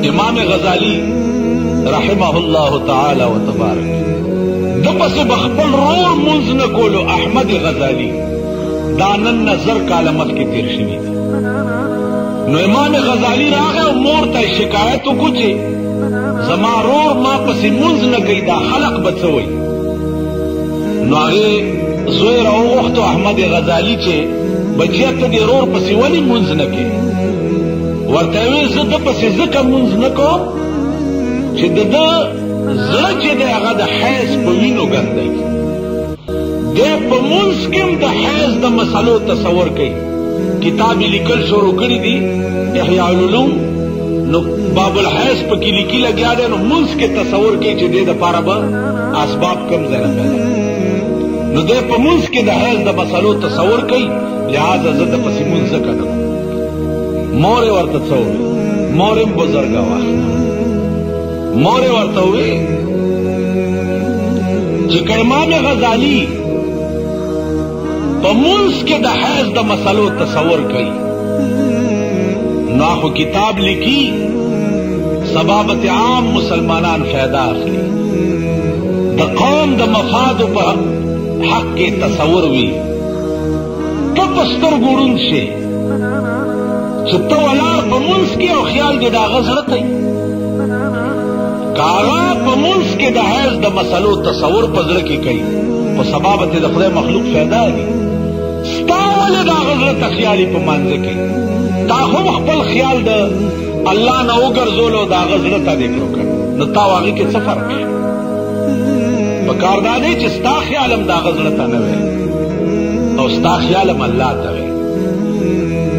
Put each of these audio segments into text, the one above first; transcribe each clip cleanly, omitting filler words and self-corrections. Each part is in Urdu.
امام غزالی رحمه الله تعالی و تبارک دپس بخبل رور منز نکولو احمد غزالی دانن نظر کالمت کی تیر شوی نو امام غزالی راغه مور ته شکایت وکړي زما رور ما پس منز نکي دا خلق بچوي نو هغه زوی راوغختو احمد غزالی چې بچیا ته دی رور پس ولی منز نکي ورته وی زه د پس زکه منز نکو چې د زړه چې دی هغه د حیض په وینو ګندی دی په منز کې د حیض د مسلو تصور کوي کتاب لیکل شروع کړی دی احیاء العلوم نو باب الحیض په کې لیکي لګیا دی نو منز کې تصور کوي چې دی د پاره به اسباب کم ځای راغلي نو دی په منز کې د حیض د مسلو تصور کوي لہذا زه د پس منز کړم مور ورته څو مورم بزرګا وا مور ورته وی چې امام غزالی په منز کې د حیض د مسلو تصور کوي نو خو کتاب لیکي سبابت عام مسلمانان فائدہ اخلي د قوم د مفاد په حق کې تصور وی ته پستر ګورون شي چې تو ولار په منز کې او خیال دې دا غزرت ای کاغا په منز کې د حیض د مسلو تصور پزړه کې کوي په سبابت د خدای مخلوق فائدہ دي ستاول دا غزرت خیالي په منځ کې تا هم خپل خیال د الله نه وګرځولو دا غزرت دې کړو نو تا واغې کې څه فرق په کار دا دی چې ستا خیالم دا غزرت نه وي او ستا خیالم الله ته وي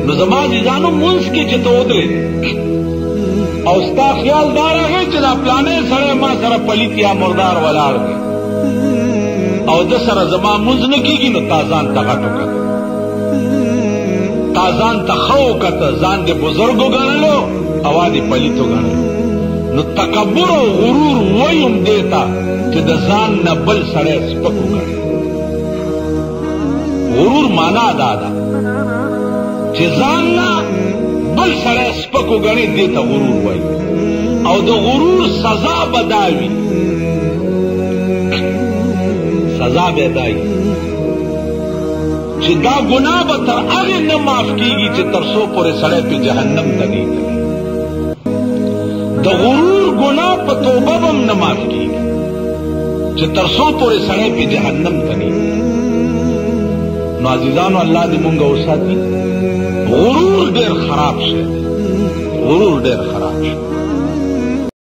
نو زما عزیزانو منز کې چې ته ودرې او ستا خیال دا راغی چې دا پلانې سره ما سره پلیت یا مردار ولاړ دی او د سره زما منز نه کېږي نو تا ځان ته غټ وکړه تا ځان ته ښه وکړه ځان دې بزرګ وګڼلو او دې پلیت وګڼلو نو تکبر او غرور ویم دیتا چې د ځان نه بل سړی سپک وګڼي غرور معنا دا ده چې ځان نه بل سره سپک وګڼي دې ته غرور وایي او د غرور سزا به دا وي سزا به دا وي چې دا ګناه به تر هغې نه معاف کېږي چې تر څو پورې سړی په جهنم ته نه کوي د غرور ګناه په توبه به هم نه معاف کېږي چې تر څو پورې سړی په جهنم ته نه نو عزیزانو الله دې مونږ وساتي غرور ډېر خراب شي غرور ډېر خراب شي